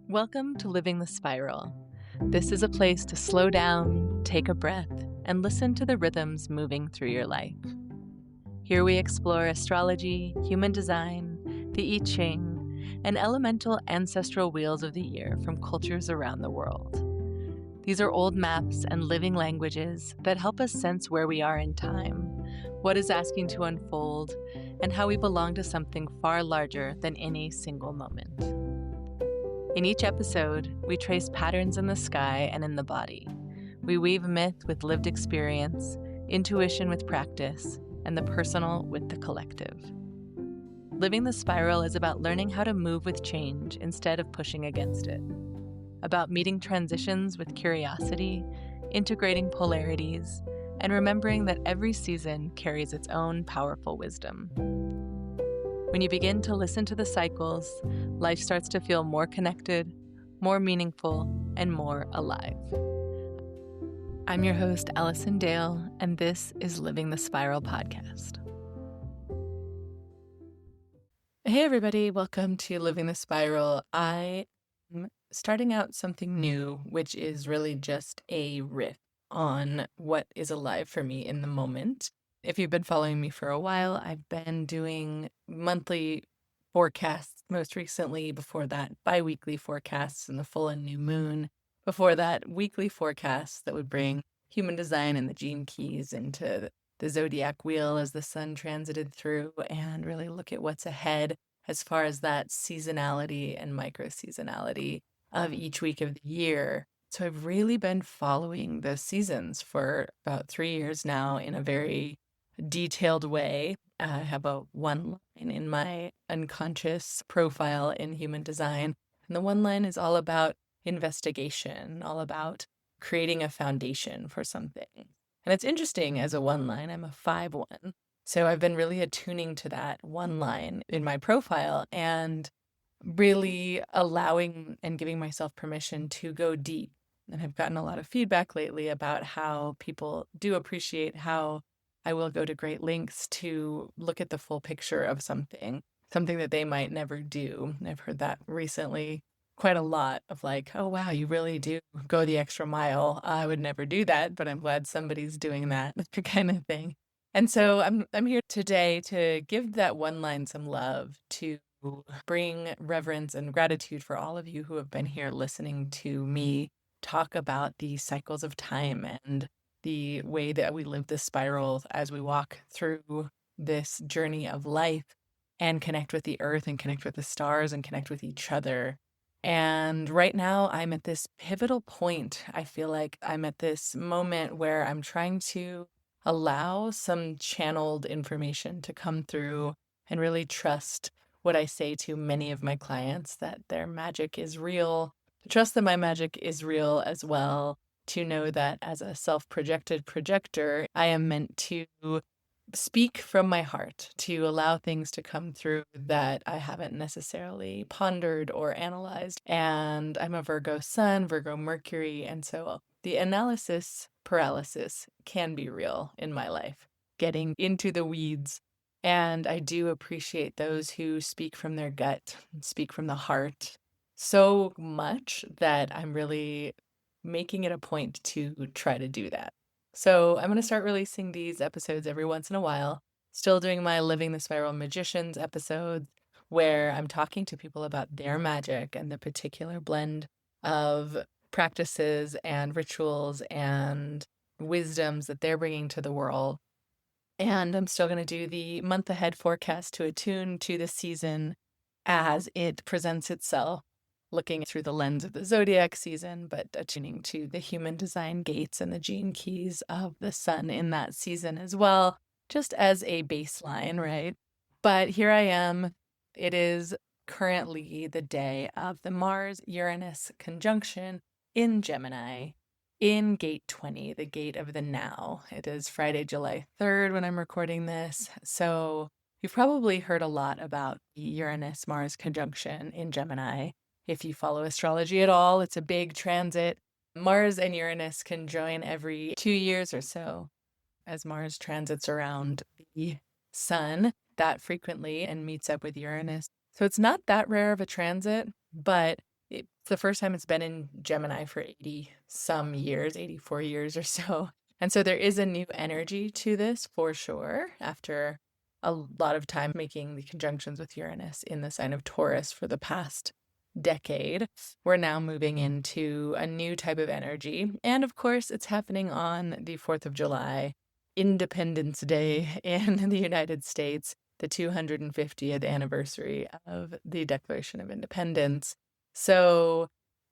Welcome to Living the Spiral. This is a place to slow down, take a breath, and listen to the rhythms moving through your life. Here we explore astrology, human design, the I Ching, and elemental ancestral wheels of the year from cultures around the world. These are old maps and living languages that help us sense where we are in time, what is asking to unfold, and how we belong to something far larger than any single moment. In each episode, we trace patterns in the sky and in the body. We weave myth with lived experience, intuition with practice, and the personal with the collective. Living the Spiral is about learning how to move with change instead of pushing against it. About meeting transitions with curiosity, integrating polarities, and remembering that every season carries its own powerful wisdom. When you begin to listen to the cycles, life starts to feel more connected, more meaningful, and more alive. I'm your host, Allison Dale, and this is Living the Spiral podcast. Hey everybody, welcome to Living the Spiral. I am starting out something new, which is really just a riff on what is alive for me in the moment. If you've been following me for a while, I've been doing monthly forecasts, most recently, before that, biweekly forecasts in the full and new moon. Before that, weekly forecasts that would bring human design and the gene keys into the zodiac wheel as the sun transited through and really look at what's ahead as far as that seasonality and micro-seasonality of each week of the year. So I've really been following the seasons for about 3 years now in a very detailed way. I have a one line in my unconscious profile in human design. And the one line is all about investigation, all about creating a foundation for something. And it's interesting as a one line, I'm a 5-1. So I've been really attuning to that one line in my profile and really allowing and giving myself permission to go deep. And I've gotten a lot of feedback lately about how people do appreciate how I will go to great lengths to look at the full picture of something that they might never do. I've heard that recently quite a lot of like, oh, wow, you really do go the extra mile. I would never do that, but I'm glad somebody's doing that kind of thing. And so I'm here today to give that one line some love, to bring reverence and gratitude for all of you who have been here listening to me talk about the cycles of time and the way that we live this spiral as we walk through this journey of life and connect with the earth and connect with the stars and connect with each other. And right now I'm at this pivotal point. I feel like I'm at this moment where I'm trying to allow some channeled information to come through and really trust what I say to many of my clients, that their magic is real, to trust that my magic is real as well, to know that as a self-projected projector, I am meant to speak from my heart, to allow things to come through that I haven't necessarily pondered or analyzed. And I'm a Virgo sun, Virgo Mercury, and so the analysis paralysis can be real in my life, getting into the weeds. And I do appreciate those who speak from their gut, speak from the heart so much that I'm really making it a point to try to do that. So I'm going to start releasing these episodes every once in a while, still doing my Living the Spiral Magicians episodes where I'm talking to people about their magic and the particular blend of practices and rituals and wisdoms that they're bringing to the world. And I'm still going to do the month ahead forecast to attune to the season as it presents itself, looking through the lens of the zodiac season, but attuning to the human design gates and the gene keys of the sun in that season as well, just as a baseline, right? But here I am. It is currently the day of the Mars-Uranus conjunction in Gemini, in gate 20, the gate of the now. It is Friday, July 3rd when I'm recording this. So you've probably heard a lot about the Uranus-Mars conjunction in Gemini. If you follow astrology at all, it's a big transit. Mars and Uranus can join every 2 years or so as Mars transits around the sun that frequently and meets up with Uranus. So it's not that rare of a transit, but It's the first time it's been in Gemini for 80 some years, 84 years or so. And so there is a new energy to this for sure after a lot of time making the conjunctions with Uranus in the sign of Taurus for the past decade. We're now moving into a new type of energy. And of course, it's happening on the 4th of July, Independence Day in the United States, the 250th anniversary of the Declaration of Independence. So,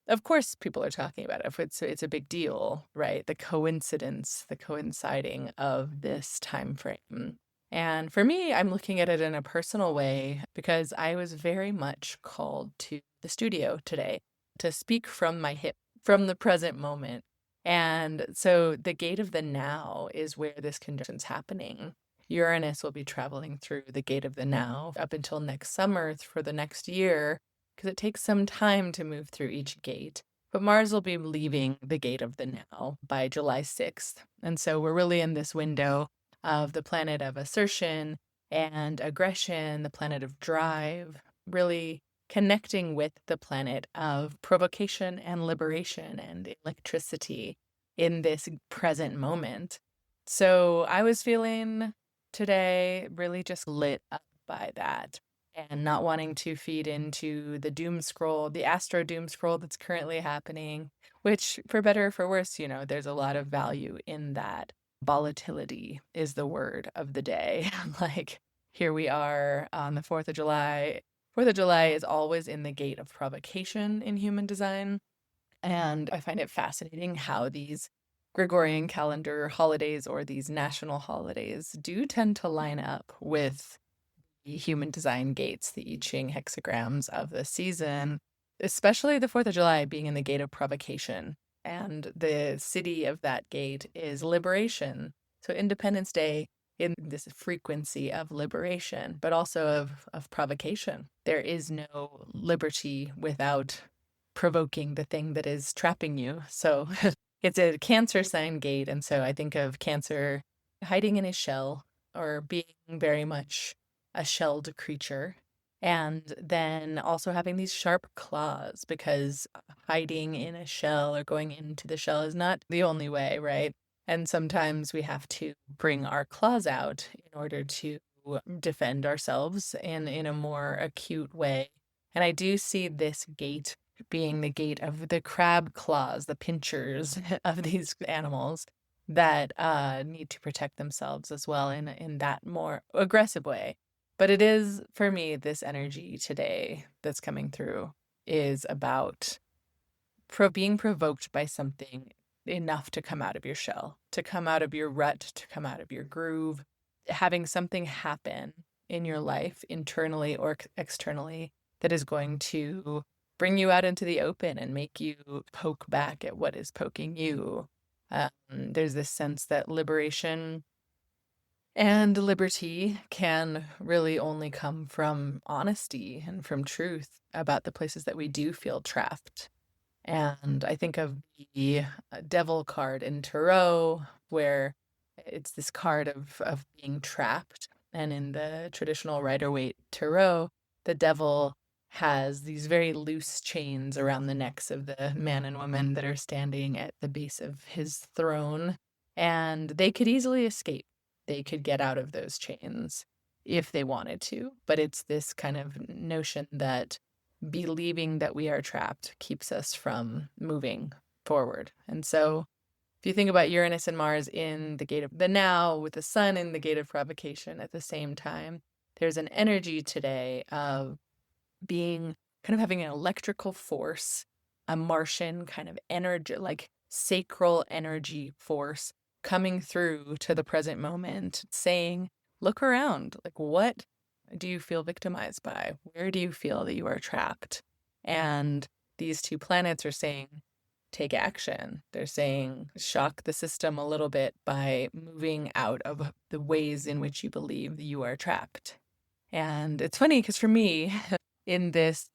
of course, people are talking about it. It's a big deal, right? The coincidence, the coinciding of this time frame. And for me, I'm looking at it in a personal way because I was very much called to the studio today to speak from my hip, from the present moment. And so the gate of the now is where this conjunction's happening. Uranus will be traveling through the gate of the now up until next summer for the next year, because it takes some time to move through each gate. But Mars will be leaving the gate of the now by July 6th. And so we're really in this window of the planet of assertion and aggression, the planet of drive, really connecting with the planet of provocation and liberation and electricity in this present moment. So I was feeling today really just lit up by that and not wanting to feed into the doom scroll, the astro doom scroll that's currently happening, which for better or for worse, there's a lot of value in that. Volatility is the word of the day. Like here we are on the 4th of July. 4th of July is always in the gate of provocation in human design. And I find it fascinating how these Gregorian calendar holidays or these national holidays do tend to line up with the human design gates, the I Ching hexagrams of the season, especially the 4th of July being in the gate of provocation. And the city of that gate is liberation. So Independence Day in this frequency of liberation, but also of provocation. There is no liberty without provoking the thing that is trapping you. So it's a Cancer sign gate. And so I think of Cancer hiding in his shell or being very much a shelled creature. And then also having these sharp claws, because hiding in a shell or going into the shell is not the only way, right? And sometimes we have to bring our claws out in order to defend ourselves in a more acute way. And I do see this gate being the gate of the crab claws, the pinchers of these animals that need to protect themselves as well in that more aggressive way. But it is, for me, this energy today that's coming through is about being provoked by something enough to come out of your shell, to come out of your rut, to come out of your groove, having something happen in your life, internally or externally, that is going to bring you out into the open and make you poke back at what is poking you. There's this sense that liberation and liberty can really only come from honesty and from truth about the places that we do feel trapped. And I think of the devil card in Tarot, where it's this card of being trapped. And in the traditional Rider-Waite Tarot, the devil has these very loose chains around the necks of the man and woman that are standing at the base of his throne. And they could easily escape. They could get out of those chains if they wanted to. But it's this kind of notion that believing that we are trapped keeps us from moving forward. And so if you think about Uranus and Mars in the gate of the now, with the sun in the gate of provocation at the same time, there's an energy today of being kind of having an electrical force, a Martian kind of energy, like sacral energy force coming through to the present moment, saying, look around, like what do you feel victimized by? Where do you feel that you are trapped? And these two planets are saying, take action. They're saying, shock the system a little bit by moving out of the ways in which you believe that you are trapped. And it's funny because for me, in this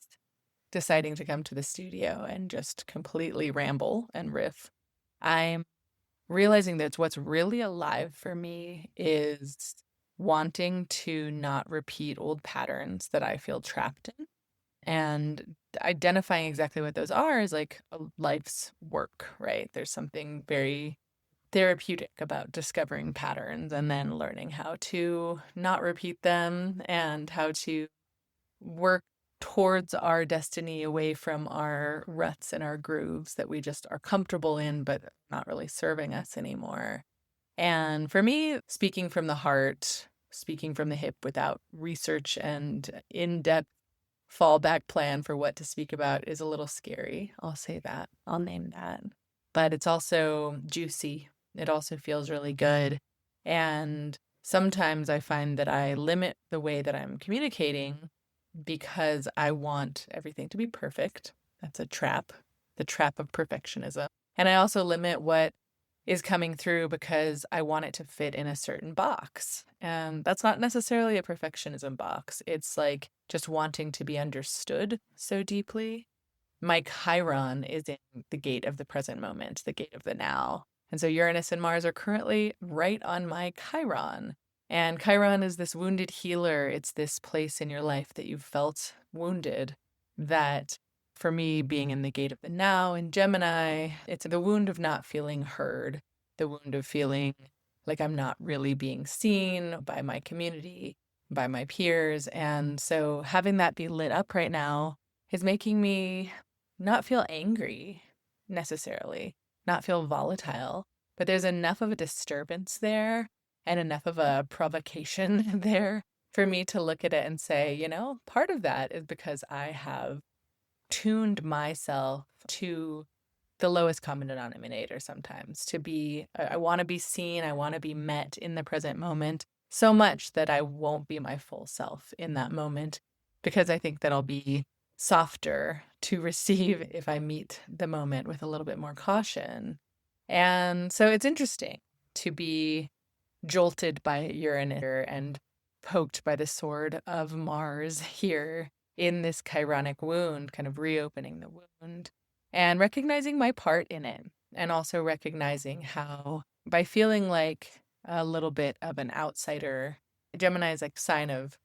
deciding to come to the studio and just completely ramble and riff, I'm realizing that what's really alive for me is wanting to not repeat old patterns that I feel trapped in. And identifying exactly what those are is like a life's work, right? There's something very therapeutic about discovering patterns and then learning how to not repeat them and how to work towards our destiny away from our ruts and our grooves that we just are comfortable in, but not really serving us anymore. And for me, speaking from the heart, speaking from the hip without research and in depth fallback plan for what to speak about is a little scary. I'll say that. I'll name that. But it's also juicy. It also feels really good. And sometimes I find that I limit the way that I'm communicating because I want everything to be perfect. That's a trap, the trap of perfectionism. And I also limit what is coming through because I want it to fit in a certain box. And that's not necessarily a perfectionism box. It's like just wanting to be understood so deeply. My Chiron is in the gate of the present moment, the gate of the now. And so Uranus and Mars are currently right on my Chiron. And Chiron is this wounded healer. It's this place in your life that you've felt wounded that for me, being in the gate of the now in Gemini, it's the wound of not feeling heard, the wound of feeling like I'm not really being seen by my community, by my peers. And so having that be lit up right now is making me not feel angry necessarily, not feel volatile, but there's enough of a disturbance there and enough of a provocation there for me to look at it and say, part of that is because I have tuned myself to the lowest common denominator sometimes to be, I want to be seen, I want to be met in the present moment so much that I won't be my full self in that moment because I think that I'll be softer to receive if I meet the moment with a little bit more caution. And so it's interesting to be jolted by Uranus and poked by the sword of Mars here in this chironic wound, kind of reopening the wound and recognizing my part in it. And also recognizing how, by feeling like a little bit of an outsider, Gemini is like a sign of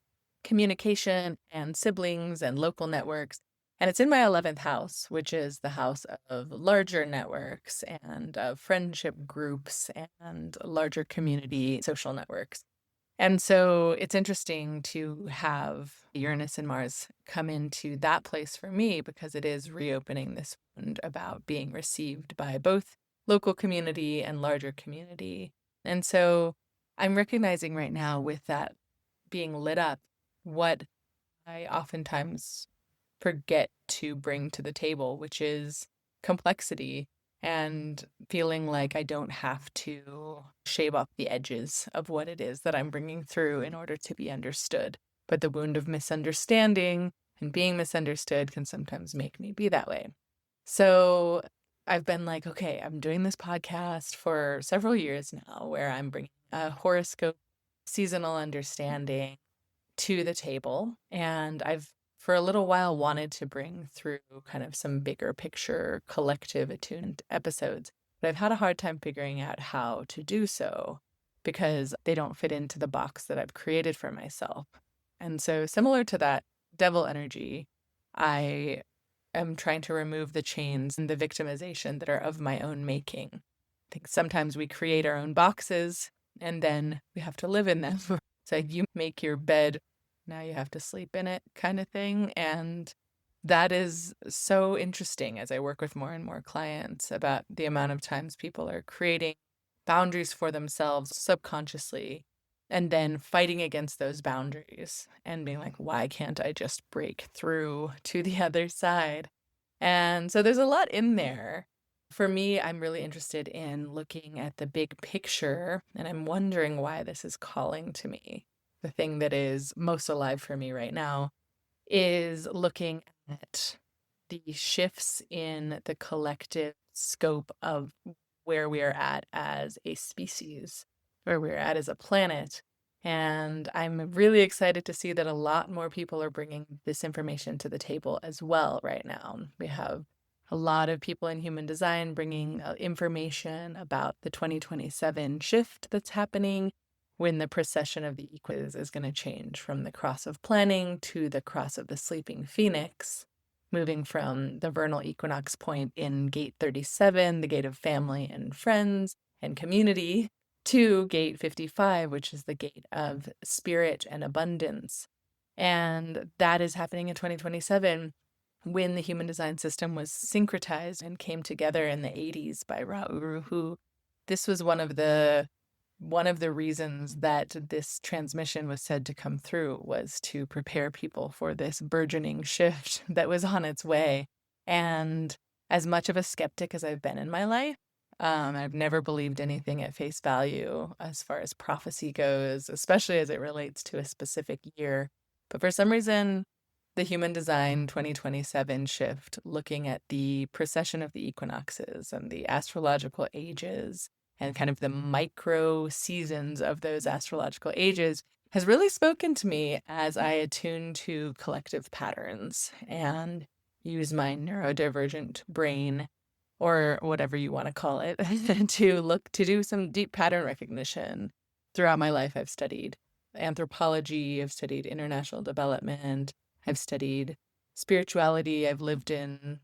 communication and siblings and local networks. And it's in my 11th house, which is the house of larger networks and of friendship groups and larger community social networks. And so it's interesting to have Uranus and Mars come into that place for me because it is reopening this wound about being received by both local community and larger community. And so I'm recognizing right now with that being lit up what I oftentimes forget to bring to the table, which is complexity and feeling like I don't have to shave off the edges of what it is that I'm bringing through in order to be understood. But the wound of misunderstanding and being misunderstood can sometimes make me be that way. So I've been like, okay, I'm doing this podcast for several years now where I'm bringing a horoscope, seasonal understanding to the table. And I've for a little while wanted to bring through kind of some bigger picture collective attuned episodes, but I've had a hard time figuring out how to do so because they don't fit into the box that I've created for myself. And so similar to that devil energy, I am trying to remove the chains and the victimization that are of my own making. I think sometimes we create our own boxes and then we have to live in them. It's like you make your bed, now you have to sleep in it kind of thing. And that is so interesting as I work with more and more clients about the amount of times people are creating boundaries for themselves subconsciously and then fighting against those boundaries and being like, why can't I just break through to the other side? And so there's a lot in there. For me, I'm really interested in looking at the big picture, and I'm wondering why this is calling to me. The thing that is most alive for me right now is looking at the shifts in the collective scope of where we are at as a species, where we're at as a planet. And I'm really excited to see that a lot more people are bringing this information to the table as well right now. We have a lot of people in human design bringing information about the 2027 shift that's happening when the precession of the equinox is going to change from the cross of planning to the cross of the sleeping phoenix, moving from the vernal equinox point in gate 37, the gate of family and friends and community, to gate 55, which is the gate of spirit and abundance. And that is happening in 2027 when the human design system was syncretized and came together in the 80s by Ra Uru, who this was one of the reasons that this transmission was said to come through, was to prepare people for this burgeoning shift that was on its way. And as much of a skeptic as I've been in my life, I've never believed anything at face value as far as prophecy goes, especially as it relates to a specific year. But for some reason, the Human Design 2027 shift, looking at the precession of the equinoxes and the astrological ages and kind of the micro seasons of those astrological ages, has really spoken to me as I attune to collective patterns and use my neurodivergent brain, or whatever you want to call it, to do some deep pattern recognition. Throughout my life, I've studied anthropology, I've studied international development, I've studied spirituality. I've lived in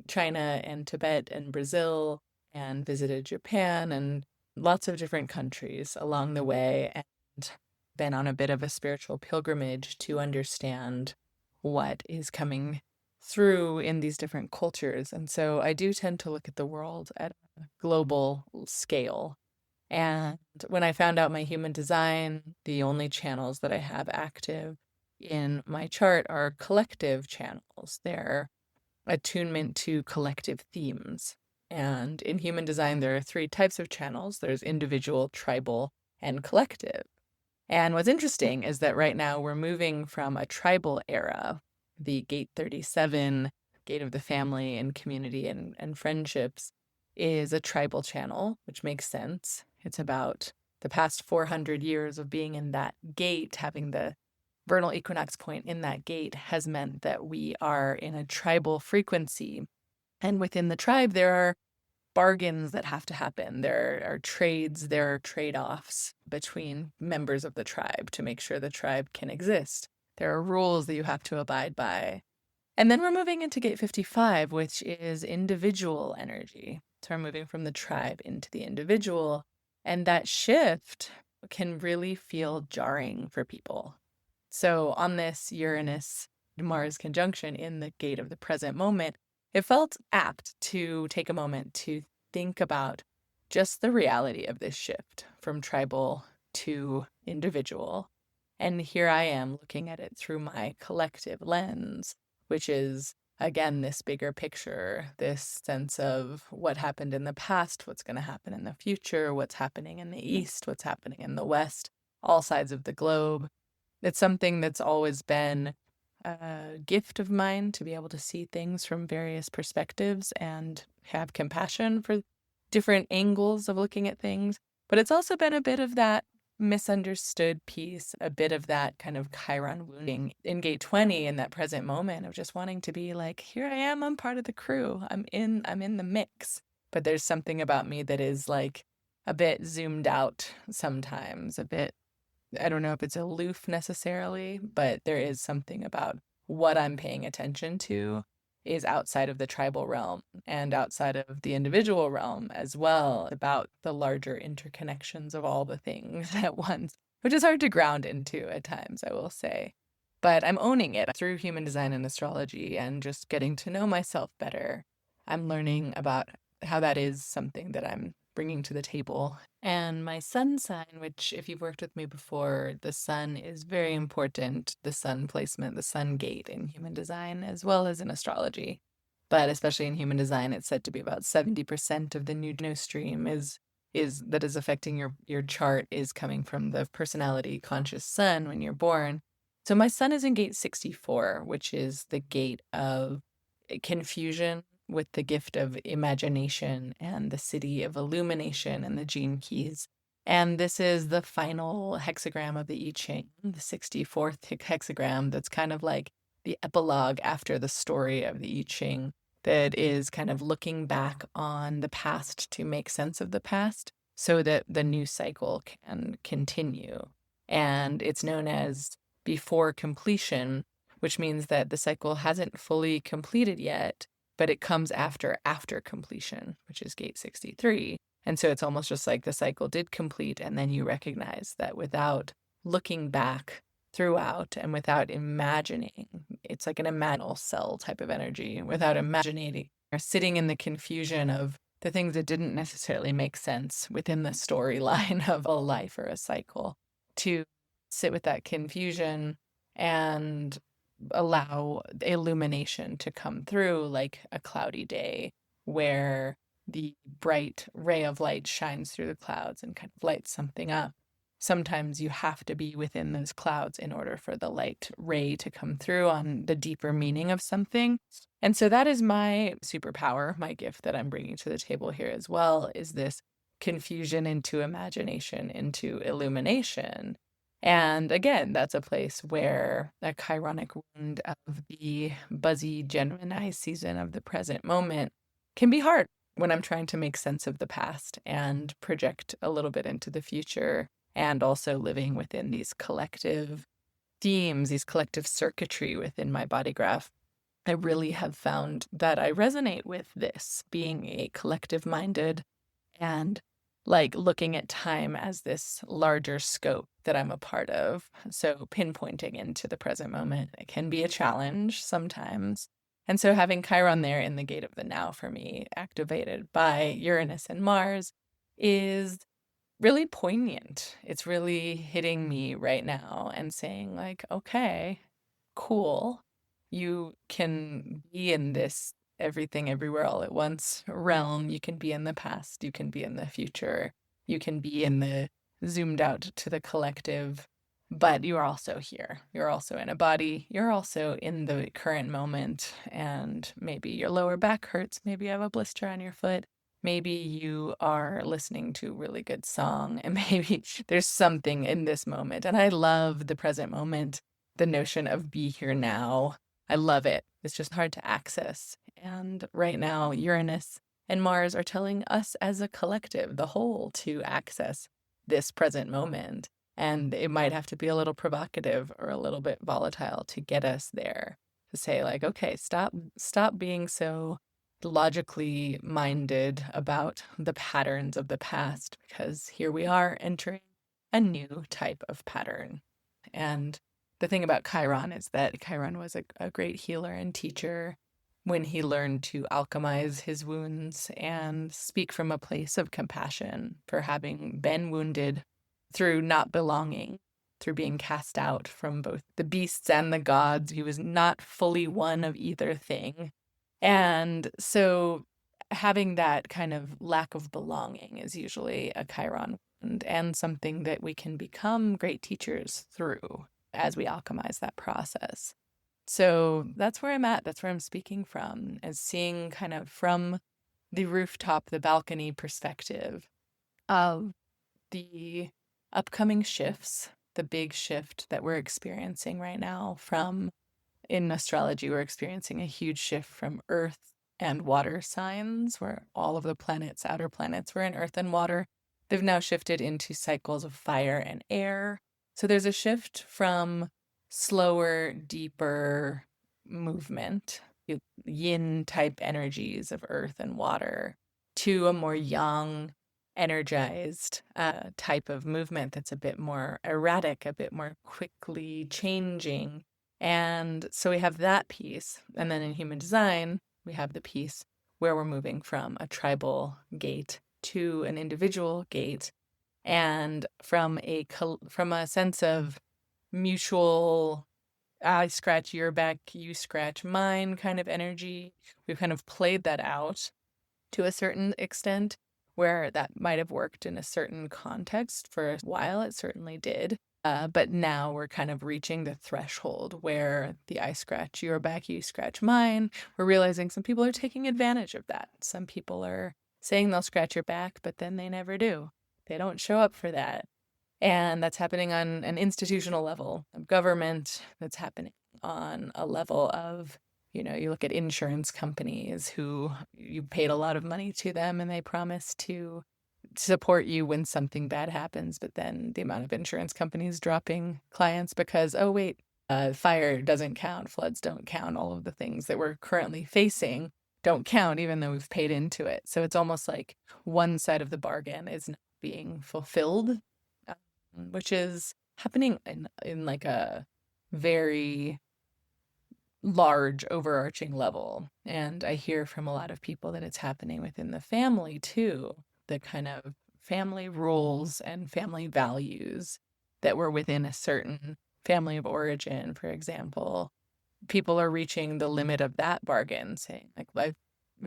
China and Tibet and Brazil and visited Japan and lots of different countries along the way, and been on a bit of a spiritual pilgrimage to understand what is coming through in these different cultures. And so I do tend to look at the world at a global scale. And when I found out my human design, the only channels that I have active in my chart are collective channels. They're attunement to collective themes. And in human design, there are 3 types of channels. There's individual, tribal, and collective. And what's interesting is that right now we're moving from a tribal era. The gate 37, gate of the family and community and friendships, is a tribal channel, which makes sense. It's about the past 400 years of being in that gate, having the vernal equinox point in that gate has meant that we are in a tribal frequency. And within the tribe, there are bargains that have to happen. There are trades, there are trade-offs between members of the tribe to make sure the tribe can exist. There are rules that you have to abide by. And then we're moving into gate 55, which is individual energy. So we're moving from the tribe into the individual. And that shift can really feel jarring for people. So on this Uranus-Mars conjunction in the gate of the present moment, it felt apt to take a moment to think about just the reality of this shift from tribal to individual. And here I am looking at it through my collective lens, which is, again, this bigger picture, this sense of what happened in the past, what's going to happen in the future, what's happening in the East, what's happening in the West, all sides of the globe. It's something that's always been a gift of mine, to be able to see things from various perspectives and have compassion for different angles of looking at things. But it's also been a bit of that misunderstood piece, a bit of that kind of Chiron wounding in gate 20, in that present moment of just wanting to be like, here I am, I'm part of the crew, I'm in the mix. But there's something about me that is like a bit zoomed out sometimes, a bit, I don't know if it's aloof necessarily, but there is something about what I'm paying attention to is outside of the tribal realm and outside of the individual realm as well, about the larger interconnections of all the things at once, which is hard to ground into at times, I will say. But I'm owning it through human design and astrology and just getting to know myself better. I'm learning about how that is something that I'm bringing to the table. And my sun sign, which if you've worked with me before, the sun is very important, the sun placement, the sun gate in human design, as well as in astrology. But especially in human design, it's said to be about 70% of the new stream is that is affecting your chart is coming from the personality conscious sun when you're born. So my sun is in gate 64, which is the gate of confusion, with the gift of imagination and the city of illumination and the gene keys. And this is the final hexagram of the I Ching, the 64th hexagram, that's kind of like the epilogue after the story of the I Ching, that is kind of looking back on the past to make sense of the past. so that the new cycle can continue. And it's known as before completion, which means that the cycle hasn't fully completed yet, but it comes after completion, which is gate 63. And so it's almost just like the cycle did complete, and then you recognize that without looking back throughout and without imagining, it's like an imaginal cell type of energy, without imagining or sitting in the confusion of the things that didn't necessarily make sense within the storyline of a life or a cycle, to sit with that confusion and allow illumination to come through, like a cloudy day where the bright ray of light shines through the clouds and kind of lights something up. Sometimes you have to be within those clouds in order for the light ray to come through on the deeper meaning of something. And so that is my superpower, my gift that I'm bringing to the table here as well, is this confusion into imagination, into illumination. And again, that's a place where a chironic wound of the buzzy Gemini season of the present moment can be hard when I'm trying to make sense of the past and project a little bit into the future, and also living within these collective themes, these collective circuitry within my body graph. I really have found that I resonate with this, being a collective minded and like looking at time as this larger scope that I'm a part of. So pinpointing into the present moment, it can be a challenge sometimes. And so having Chiron there in the gate of the now for me, activated by Uranus and Mars, is really poignant. It's really hitting me right now and saying, like, okay, cool. You can be in this everything everywhere all at once realm. You can be in the past. You can be in the future. You can be in the zoomed out to the collective, but you are also here. You're also in a body. You're also in the current moment. And maybe your lower back hurts. Maybe you have a blister on your foot. Maybe you are listening to a really good song, and maybe there's something in this moment. And I love the present moment, the notion of be here now. I love it. It's just hard to access. And right now, Uranus and Mars are telling us as a collective, the whole, to access this present moment. And it might have to be a little provocative or a little bit volatile to get us there, to say, like, okay, stop being so logically minded about the patterns of the past, because here we are entering a new type of pattern. And the thing about Chiron is that Chiron was a great healer and teacher when he learned to alchemize his wounds and speak from a place of compassion for having been wounded through not belonging, through being cast out from both the beasts and the gods. He was not fully one of either thing. And so having that kind of lack of belonging is usually a Chiron wound, and something that we can become great teachers through as we alchemize that process. So that's where I'm at. That's where I'm speaking from, is seeing kind of from the rooftop, the balcony perspective of the upcoming shifts, the big shift that we're experiencing right now from, in astrology, we're experiencing a huge shift from earth and water signs, where all of the planets, outer planets, were in earth and water. They've now shifted into cycles of fire and air. So there's a shift from slower, deeper movement, yin type energies of earth and water, to a more yang, energized type of movement that's a bit more erratic, a bit more quickly changing. And so we have that piece. And then in human design, we have the piece where we're moving from a tribal gate to an individual gate. And from a sense of mutual, I scratch your back, you scratch mine kind of energy, we've kind of played that out to a certain extent, where that might have worked in a certain context for a while. It certainly did. But now we're kind of reaching the threshold where the I scratch your back, you scratch mine. We're realizing some people are taking advantage of that. Some people are saying they'll scratch your back, but then they never do. They don't show up for that. And that's happening on an institutional level of government. That's happening on a level of, you look at insurance companies who you paid a lot of money to them and they promise to support you when something bad happens, but then the amount of insurance companies dropping clients because, oh, wait, fire doesn't count, floods don't count, all of the things that we're currently facing don't count, even though we've paid into it. So it's almost like one side of the bargain is not being fulfilled, which is happening in like a very large overarching level. And I hear from a lot of people that it's happening within the family too, the kind of family rules and family values that were within a certain family of origin, for example. People are reaching the limit of that bargain, saying, like, I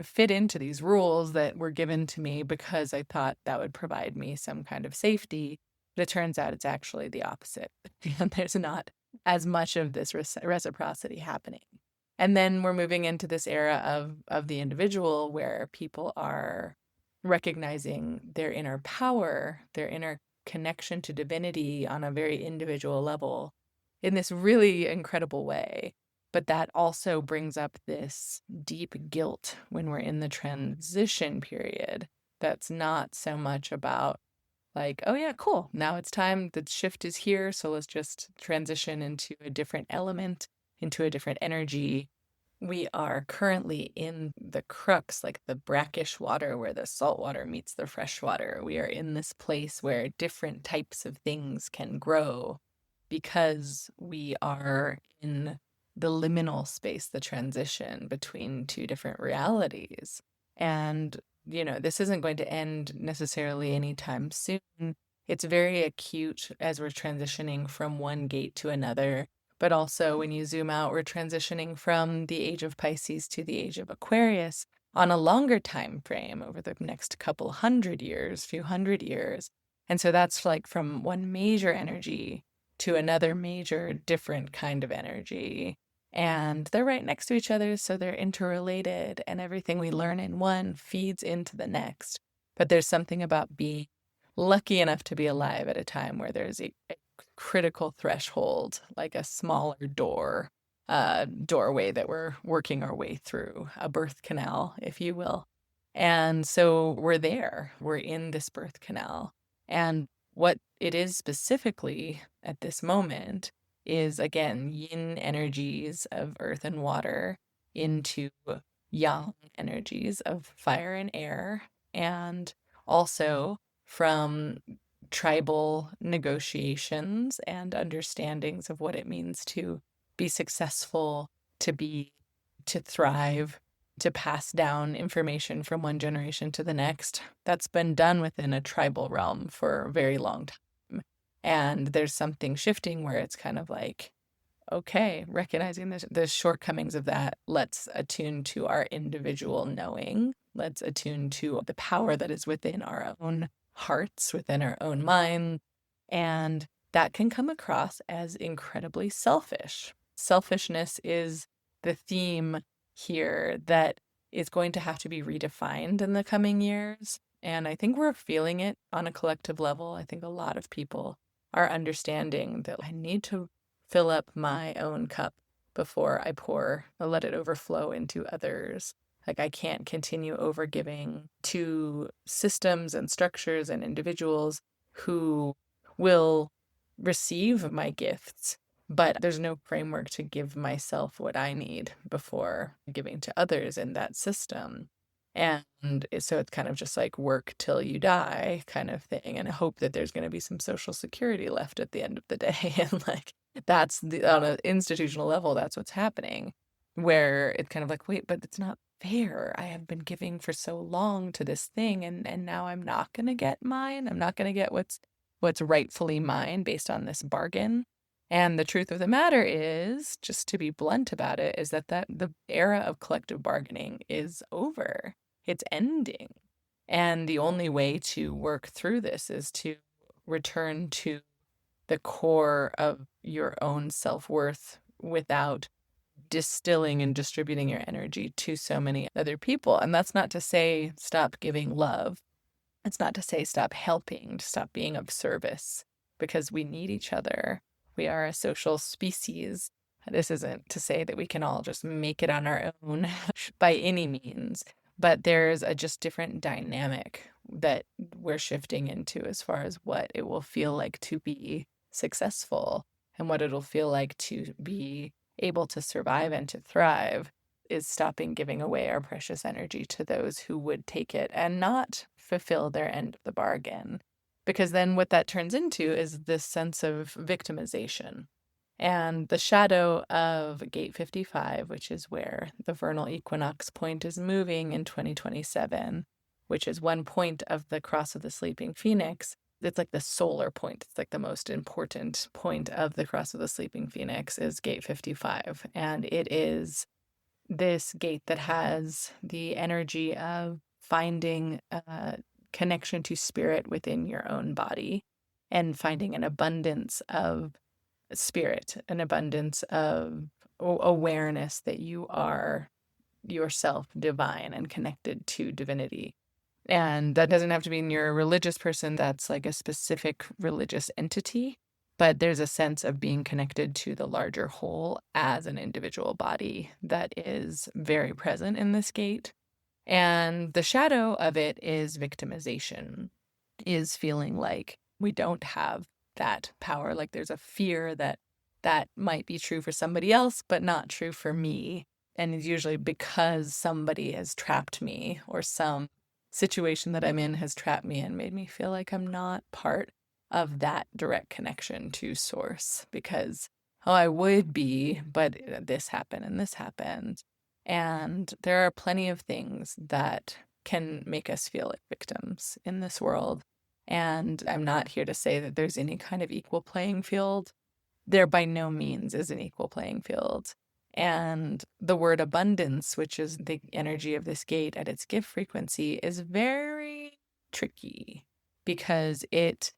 fit into these rules that were given to me because I thought that would provide me some kind of safety. But it turns out it's actually the opposite. And there's not as much of this reciprocity happening. And then we're moving into this era of the individual where people are recognizing their inner power, their inner connection to divinity on a very individual level in this really incredible way. But that also brings up this deep guilt when we're in the transition period. That's not so much about like, oh yeah, cool. Now it's time. The shift is here. So let's just transition into a different element, into a different energy. We are currently in the crux, like the brackish water where the salt water meets the fresh water. We are in this place where different types of things can grow because we are in the liminal space, the transition between two different realities. And this isn't going to end necessarily anytime soon. It's very acute as we're transitioning from one gate to another. But also, when you zoom out, we're transitioning from the age of Pisces to the age of Aquarius on a longer time frame over the next couple hundred years, few hundred years. And so that's like from one major energy to another major different kind of energy. And they're right next to each other, so they're interrelated, and everything we learn in one feeds into the next. But there's something about being lucky enough to be alive at a time where there's a critical threshold, like a smaller doorway that we're working our way through, a birth canal, if you will. And so we're in this birth canal. And what it is specifically at this moment is, again, yin energies of earth and water into yang energies of fire and air, and also from tribal negotiations and understandings of what it means to be successful, to thrive, to pass down information from one generation to the next. That's been done within a tribal realm for a very long time. And there's something shifting where it's kind of like, okay, recognizing the shortcomings of that, let's attune to our individual knowing. Let's attune to the power that is within our own hearts, within our own mind. And that can come across as incredibly selfish. Selfishness is the theme here that is going to have to be redefined in the coming years. And I think we're feeling it on a collective level. I think a lot of people are understanding that I need to fill up my own cup before I let it overflow into others. Like, I can't continue overgiving to systems and structures and individuals who will receive my gifts, but there's no framework to give myself what I need before giving to others in that system. And so it's kind of just like work till you die kind of thing, and hope that there's going to be some social security left at the end of the day. And like, on an institutional level, that's what's happening, where it's kind of like, wait, but it's not fair. I have been giving for so long to this thing, and now I'm not going to get mine. I'm not going to get what's rightfully mine based on this bargain. And the truth of the matter is, just to be blunt about it, is that the era of collective bargaining is over. It's ending. And the only way to work through this is to return to the core of your own self-worth without distilling and distributing your energy to so many other people. And that's not to say stop giving love. It's not to say stop helping, to stop being of service, because we need each other. We are a social species. This isn't to say that we can all just make it on our own by any means, but there's a just different dynamic that we're shifting into as far as what it will feel like to be successful and what it'll feel like to be able to survive and to thrive is stopping giving away our precious energy to those who would take it and not fulfill their end of the bargain. Because then what that turns into is this sense of victimization. And the shadow of Gate 55, which is where the vernal equinox point is moving in 2027, which is one point of the cross of the sleeping phoenix. It's like the solar point. It's like the most important point of the cross of the sleeping phoenix is Gate 55. And it is this gate that has the energy of finding a connection to spirit within your own body and finding an abundance of spirit, an abundance of awareness that you are yourself divine and connected to divinity. And that doesn't have to mean you're a religious person, that's like a specific religious entity, but there's a sense of being connected to the larger whole as an individual body that is very present in this gate. And the shadow of it is victimization, is feeling like we don't have that power. Like there's a fear that that might be true for somebody else, but not true for me. And it's usually because somebody has trapped me or some situation that I'm in has trapped me and made me feel like I'm not part of that direct connection to source because, oh, I would be, but this happened and this happened. And there are plenty of things that can make us feel like victims in this world. And I'm not here to say that there's any kind of equal playing field. There by no means is an equal playing field. And the word abundance, which is the energy of this gate at its gift frequency, is very tricky because it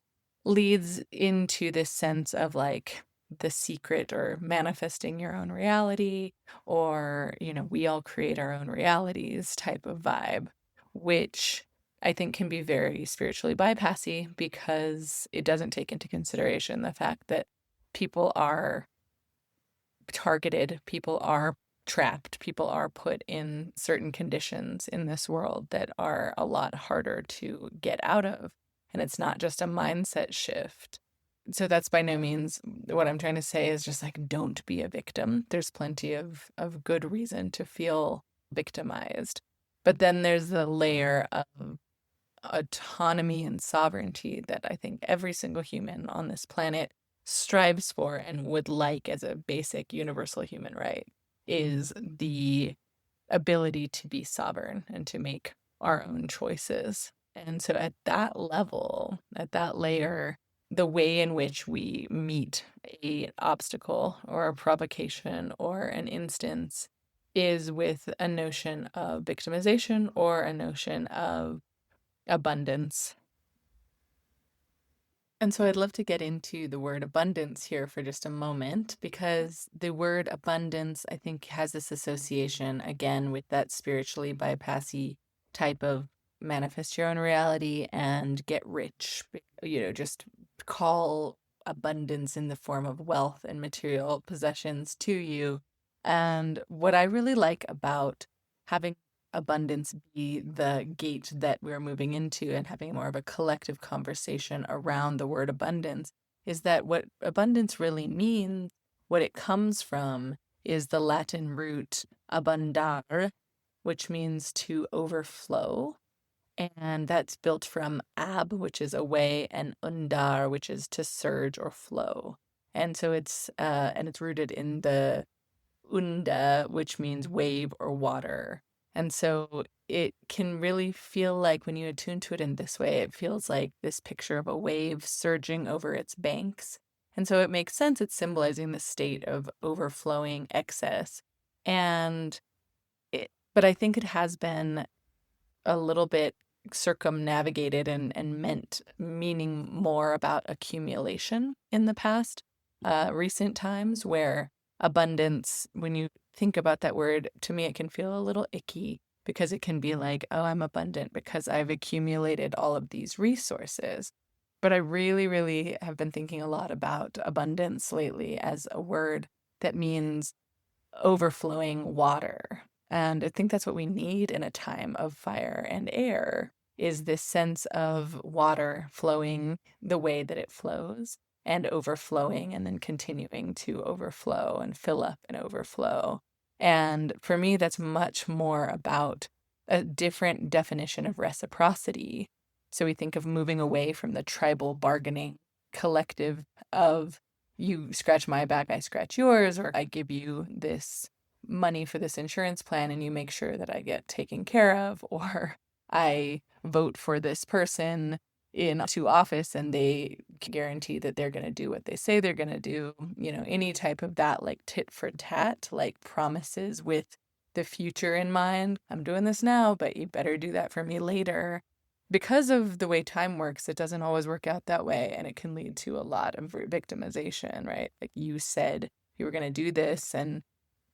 leads into this sense of like the secret or manifesting your own reality or, we all create our own realities type of vibe, which I think can be very spiritually bypassy because it doesn't take into consideration the fact that people are targeted, people are trapped, people are put in certain conditions in this world that are a lot harder to get out of. And it's not just a mindset shift. So that's by no means what I'm trying to say is just like, don't be a victim. There's plenty of good reason to feel victimized. But then there's the layer of autonomy and sovereignty that I think every single human on this planet strives for and would like as a basic universal human right is the ability to be sovereign and to make our own choices. And so at that level, at that layer, the way in which we meet an obstacle or a provocation or an instance is with a notion of victimization or a notion of abundance. And so I'd love to get into the word abundance here for just a moment because the word abundance, I think, has this association again with that spiritually bypassy type of manifest your own reality and get rich, just call abundance in the form of wealth and material possessions to you. And what I really like about having abundance be the gate that we're moving into and having more of a collective conversation around the word abundance is that what abundance really means, what it comes from, is the Latin root abundare, which means to overflow. And that's built from ab, which is away, and undar, which is to surge or flow. And so it's rooted in the unda, which means wave or water. And so it can really feel like when you attune to it in this way, it feels like this picture of a wave surging over its banks. And so it makes sense. It's symbolizing the state of overflowing excess. But I think it has been a little bit circumnavigated and meaning more about accumulation in the past recent times where abundance, when you think about that word, to me, it can feel a little icky because it can be like, oh, I'm abundant because I've accumulated all of these resources. But I really, really have been thinking a lot about abundance lately as a word that means overflowing water. And I think that's what we need in a time of fire and air. is this sense of water flowing the way that it flows and overflowing and then continuing to overflow and fill up and overflow. And for me, that's much more about a different definition of reciprocity. So we think of moving away from the tribal bargaining collective of you scratch my back, I scratch yours, or I give you this money for this insurance plan and you make sure that I get taken care of, or I vote for this person into office and they guarantee that they're going to do what they say they're going to do. Any type of that, like tit for tat, like promises with the future in mind. I'm doing this now, but you better do that for me later. Because of the way time works, it doesn't always work out that way, and it can lead to a lot of victimization, right? Like you said you were going to do this, and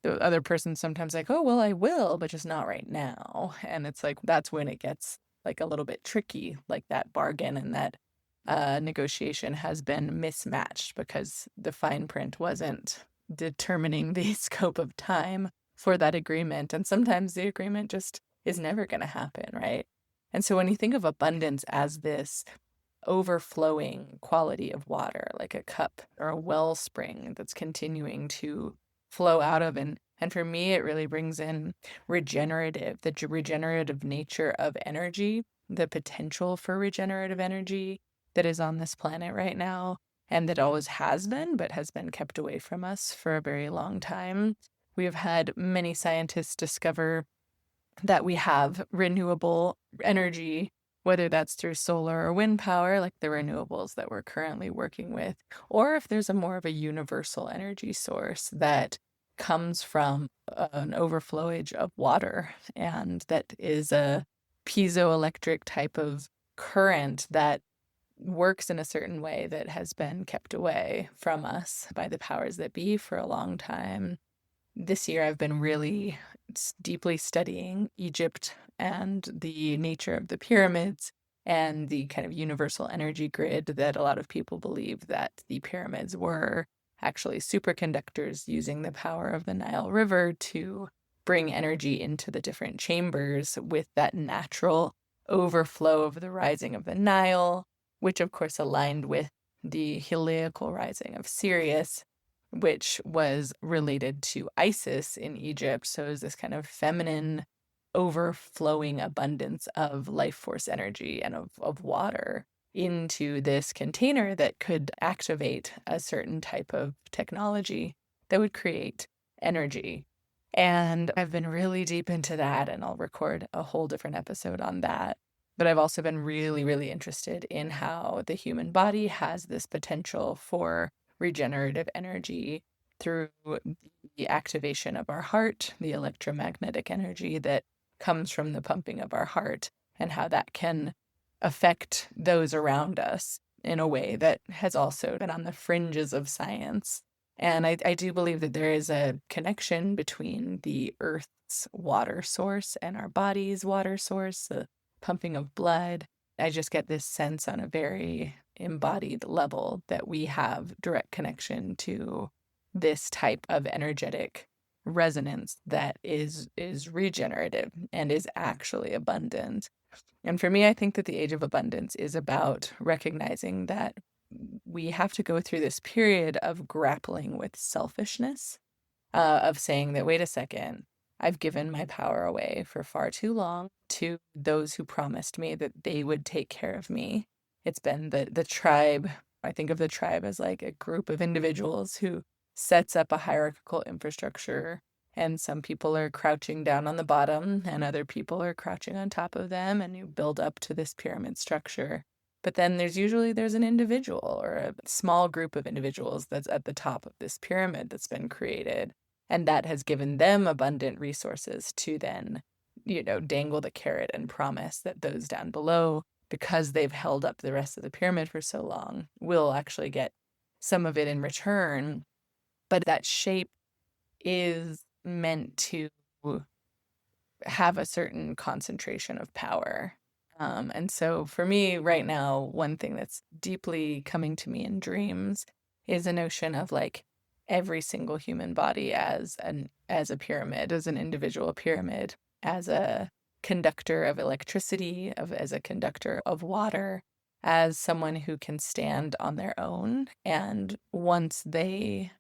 the other person's sometimes like, oh, well, I will, but just not right now. And it's like, that's when it gets like a little bit tricky, like that bargain and that negotiation has been mismatched because the fine print wasn't determining the scope of time for that agreement. And sometimes the agreement just is never going to happen, right? And so when you think of abundance as this overflowing quality of water, like a cup or a wellspring that's continuing to flow out of, and for me it really brings in the regenerative nature of energy, the potential for regenerative energy that is on this planet right now, and that always has been, but has been kept away from us for a very long time. We have had many scientists discover that we have renewable energy, whether that's through solar or wind power, like the renewables that we're currently working with, or if there's a more of a universal energy source that comes from an overflowage of water, and that is a piezoelectric type of current that works in a certain way that has been kept away from us by the powers that be for a long time. This year, I've been really deeply studying Egypt and the nature of the pyramids and the kind of universal energy grid that a lot of people believe that the pyramids were actually superconductors using the power of the Nile River to bring energy into the different chambers with that natural overflow of the rising of the Nile, which of course aligned with the heliacal rising of Sirius, which was related to Isis in Egypt. So it was this kind of feminine, overflowing abundance of life force energy and of water into this container that could activate a certain type of technology that would create energy. And I've been really deep into that, and I'll record a whole different episode on that. But I've also been really, really interested in how the human body has this potential for regenerative energy through the activation of our heart, the electromagnetic energy that comes from the pumping of our heart, and how that can affect those around us in a way that has also been on the fringes of science. And I do believe that there is a connection between the Earth's water source and our body's water source, the pumping of blood. I just get this sense on a very embodied level that we have direct connection to this type of energetic resonance that is regenerative and is actually abundant. And for me, I think that the age of abundance is about recognizing that we have to go through this period of grappling with selfishness, of saying that, wait a second, I've given my power away for far too long to those who promised me that they would take care of me. It's been the tribe. I think of the tribe as like a group of individuals who sets up a hierarchical infrastructure, and some people are crouching down on the bottom and other people are crouching on top of them, and you build up to this pyramid structure. But then there's an individual or a small group of individuals that's at the top of this pyramid that's been created, and that has given them abundant resources to then, dangle the carrot and promise that those down below, because they've held up the rest of the pyramid for so long, will actually get some of it in return. But that shape is meant to have a certain concentration of power. And so for me right now, one thing that's deeply coming to me in dreams is a notion of like every single human body as a pyramid, as an individual pyramid, as a conductor of electricity, as a conductor of water, as someone who can stand on their own. And once they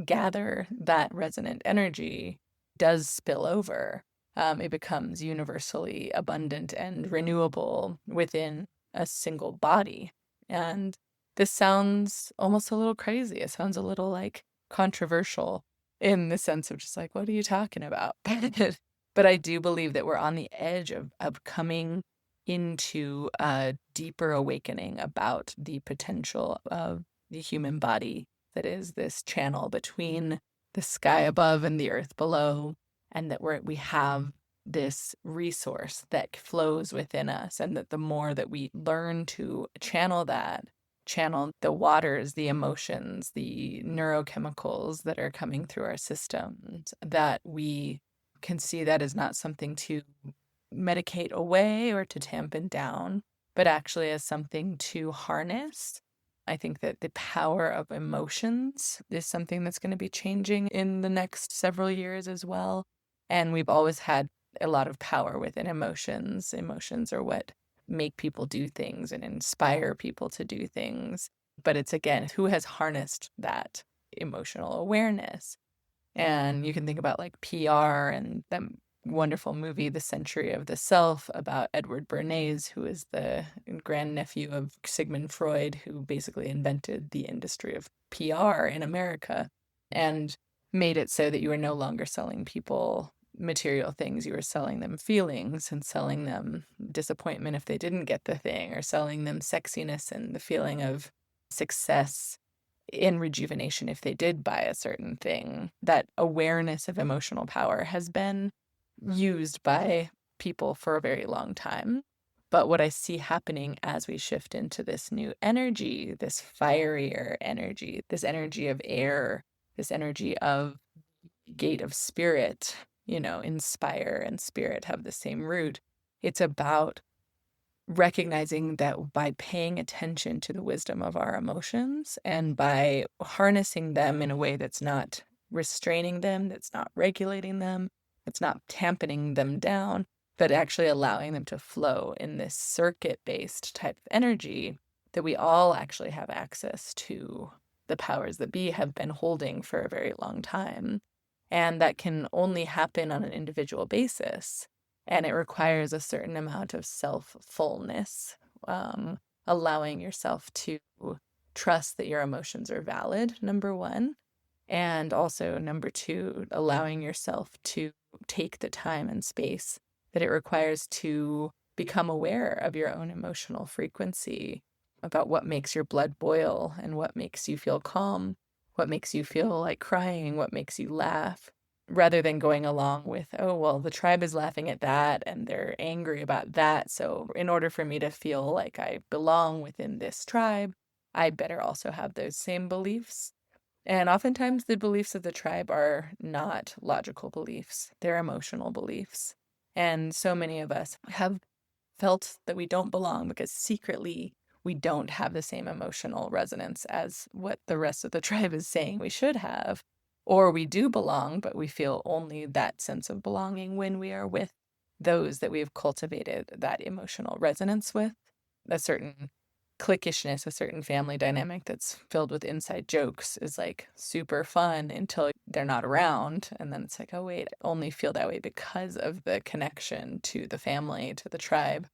gather that resonant energy, does spill over. It becomes universally abundant and renewable within a single body. And this sounds almost a little crazy. It sounds a little like controversial in the sense of just like, what are you talking about? But I do believe that we're on the edge of coming into a deeper awakening about the potential of the human body that is this channel between the sky above and the earth below, and that we have this resource that flows within us, and that the more that we learn to channel that, channel the waters, the emotions, the neurochemicals that are coming through our systems, that we can see that as not something to medicate away or to tampen down, but actually as something to harness. I think that the power of emotions is something that's going to be changing in the next several years as well. And we've always had a lot of power within emotions. Emotions are what make people do things and inspire people to do things. But it's, again, who has harnessed that emotional awareness? And you can think about like PR and that wonderful movie, The Century of the Self, about Edward Bernays, who is the grandnephew of Sigmund Freud, who basically invented the industry of PR in America and made it so that you were no longer selling people material things. You were selling them feelings and selling them disappointment if they didn't get the thing, or selling them sexiness and the feeling of success in rejuvenation if they did buy a certain thing. That awareness of emotional power has been used by people for a very long time. But what I see happening as we shift into this new energy, this fierier energy, this energy of air, this energy of gate of spirit, inspire and spirit have the same root. It's about recognizing that by paying attention to the wisdom of our emotions and by harnessing them in a way that's not restraining them, that's not regulating them, it's not tamping them down, but actually allowing them to flow in this circuit-based type of energy, that we all actually have access to the powers that be have been holding for a very long time. And that can only happen on an individual basis. And it requires a certain amount of self-fullness, allowing yourself to trust that your emotions are valid, number one. And also, number two, allowing yourself to take the time and space that it requires to become aware of your own emotional frequency, about what makes your blood boil and what makes you feel calm, what makes you feel like crying, what makes you laugh, rather than going along with, oh, well, the tribe is laughing at that and they're angry about that. So in order for me to feel like I belong within this tribe, I better also have those same beliefs. And oftentimes the beliefs of the tribe are not logical beliefs. They're emotional beliefs. And so many of us have felt that we don't belong because secretly we don't have the same emotional resonance as what the rest of the tribe is saying we should have. Or we do belong, but we feel only that sense of belonging when we are with those that we have cultivated that emotional resonance with. A certain cliquishness, a certain family dynamic that's filled with inside jokes is like super fun until they're not around. And then it's like, oh, wait, I only feel that way because of the connection to the family, to the tribe.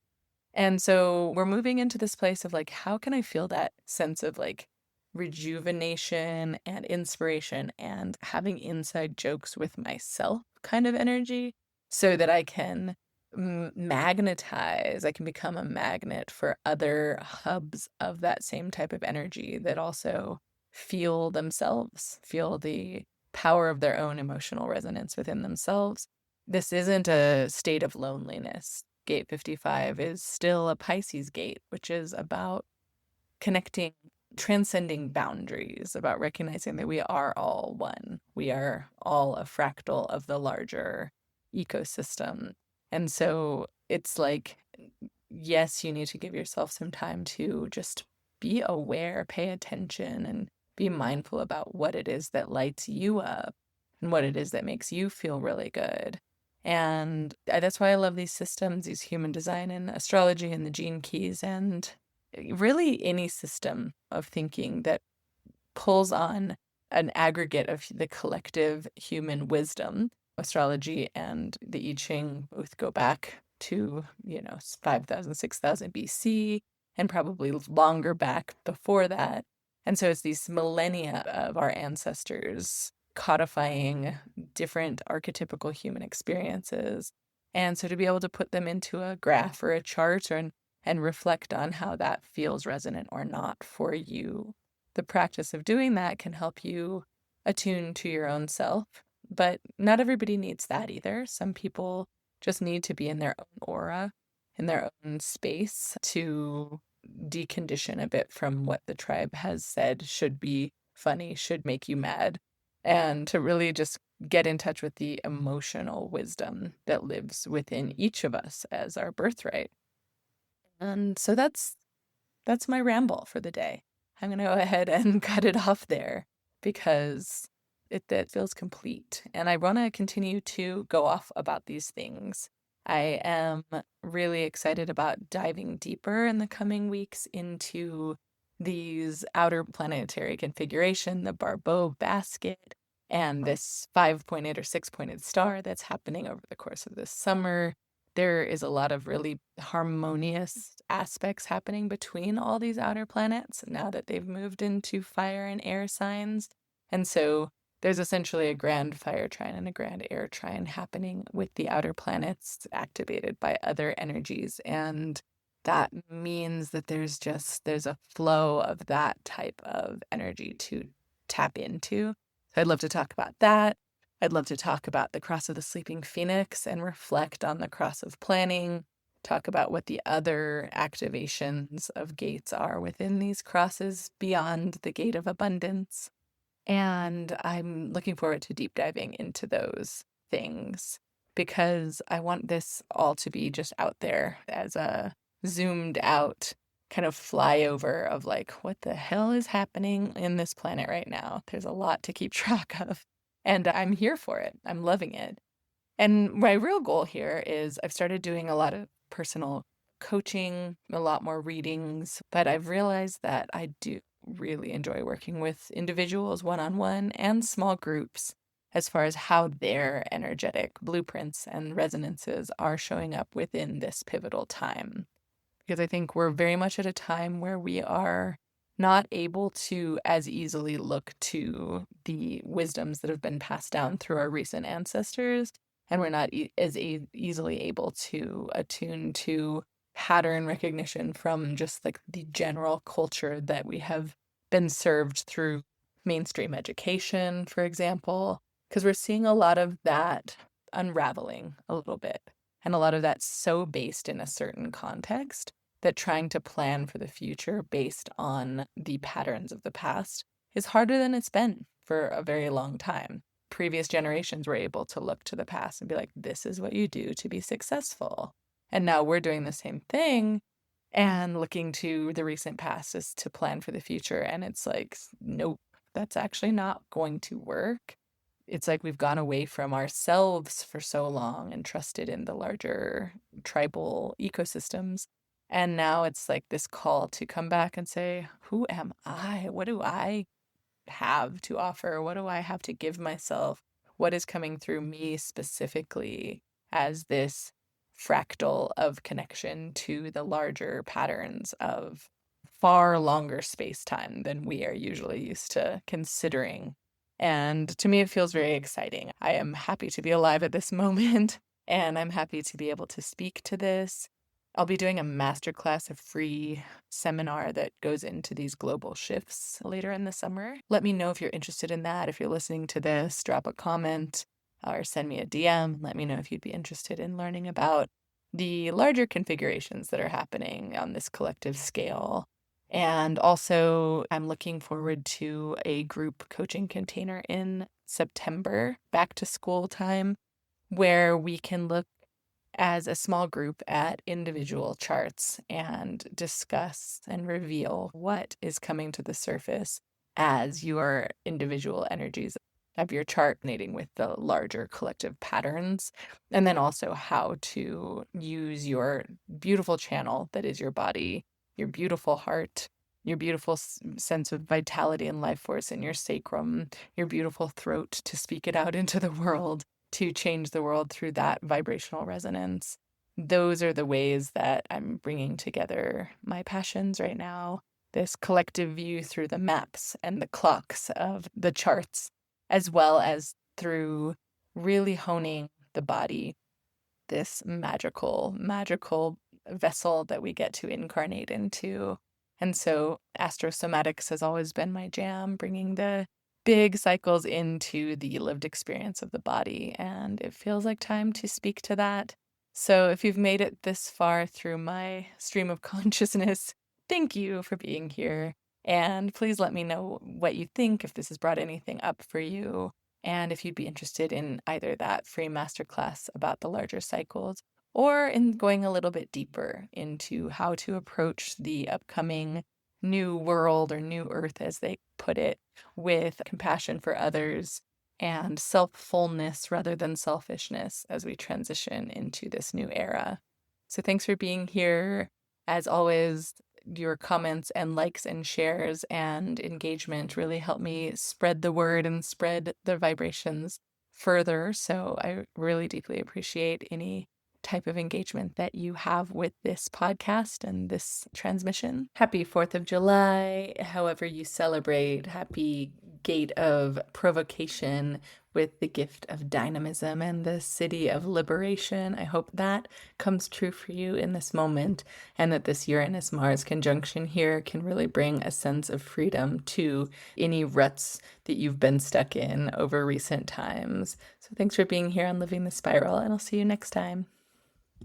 And so we're moving into this place of like, how can I feel that sense of like rejuvenation and inspiration and having inside jokes with myself kind of energy, so that I can magnetize, I can become a magnet for other hubs of that same type of energy that also feel themselves, feel the power of their own emotional resonance within themselves. This isn't a state of loneliness. Gate 55 is still a Pisces gate, which is about connecting, transcending boundaries, about recognizing that we are all one. We are all a fractal of the larger ecosystem. And so it's like, yes, you need to give yourself some time to just be aware, pay attention, and be mindful about what it is that lights you up and what it is that makes you feel really good. And that's why I love these systems, these human design and astrology and the gene keys, and really any system of thinking that pulls on an aggregate of the collective human wisdom. Astrology and the I Ching both go back to, 5,000, 6,000 BC, and probably longer back before that. And so it's these millennia of our ancestors codifying different archetypical human experiences. And so to be able to put them into a graph or a chart and reflect on how that feels resonant or not for you. The practice of doing that can help you attune to your own self, but not everybody needs that either. Some people just need to be in their own aura, in their own space to decondition a bit from what the tribe has said should be funny, should make you mad, and to really just get in touch with the emotional wisdom that lives within each of us as our birthright. And so that's my ramble for the day. I'm going to go ahead and cut it off there because that feels complete. And I want to continue to go off about these things. I am really excited about diving deeper in the coming weeks into these outer planetary configuration, the Barbeau basket, and this 5-pointed or 6-pointed star that's happening over the course of this summer. There is a lot of really harmonious aspects happening between all these outer planets now that they've moved into fire and air signs. And so there's essentially a grand fire trine and a grand air trine happening with the outer planets activated by other energies. And that means that there's a flow of that type of energy to tap into. So I'd love to talk about that. I'd love to talk about the cross of the sleeping phoenix and reflect on the cross of planning, talk about what the other activations of gates are within these crosses beyond the gate of abundance. And I'm looking forward to deep diving into those things because I want this all to be just out there as a zoomed out kind of flyover of like, what the hell is happening in this planet right now? There's a lot to keep track of. And I'm here for it. I'm loving it. And my real goal here is I've started doing a lot of personal coaching, a lot more readings, but I've realized that I do really enjoy working with individuals one-on-one and small groups as far as how their energetic blueprints and resonances are showing up within this pivotal time. Because I think we're very much at a time where we are not able to as easily look to the wisdoms that have been passed down through our recent ancestors, and we're not easily able to attune to pattern recognition from just like the general culture that we have been served through mainstream education, for example, because we're seeing a lot of that unraveling a little bit. And a lot of that's so based in a certain context that trying to plan for the future based on the patterns of the past is harder than it's been for a very long time. Previous generations were able to look to the past and be like, this is what you do to be successful. And now we're doing the same thing and looking to the recent past as to plan for the future. And it's like, nope, that's actually not going to work. It's like we've gone away from ourselves for so long and trusted in the larger tribal ecosystems. And now it's like this call to come back and say, who am I? What do I have to offer? What do I have to give myself? What is coming through me specifically as this fractal of connection to the larger patterns of far longer space time than we are usually used to considering? And to me, it feels very exciting. I am happy to be alive at this moment, and I'm happy to be able to speak to this. I'll be doing a masterclass, a free seminar that goes into these global shifts later in the summer. Let me know if you're interested in that. If you're listening to this, drop a comment or send me a DM. Let me know if you'd be interested in learning about the larger configurations that are happening on this collective scale. And also, I'm looking forward to a group coaching container in September, back to school time, where we can look as a small group at individual charts and discuss and reveal what is coming to the surface as your individual energies of your chart, resonating with the larger collective patterns, and then also how to use your beautiful channel that is your body, your beautiful heart, your beautiful sense of vitality and life force in your sacrum, your beautiful throat to speak it out into the world, to change the world through that vibrational resonance. Those are the ways that I'm bringing together my passions right now. This collective view through the maps and the clocks of the charts, as well as through really honing the body, this magical vessel that we get to incarnate into. And so astrosomatics has always been my jam, bringing the big cycles into the lived experience of the body. And it feels like time to speak to that. So if you've made it this far through my stream of consciousness, thank you for being here. And please let me know what you think, if this has brought anything up for you, and if you'd be interested in either that free masterclass about the larger cycles, or in going a little bit deeper into how to approach the upcoming new world or new earth, as they put it, with compassion for others and self-fullness rather than selfishness as we transition into this new era. So thanks for being here. As always, your comments and likes and shares and engagement really help me spread the word and spread the vibrations further. So I really deeply appreciate any type of engagement that you have with this podcast and this transmission. Happy 4th of July, however you celebrate. Happy gate of provocation with the gift of dynamism and the city of liberation. I hope that comes true for you in this moment, and that this Uranus-Mars conjunction here can really bring a sense of freedom to any ruts that you've been stuck in over recent times. So thanks for being here on Living the Spiral, and I'll see you next time.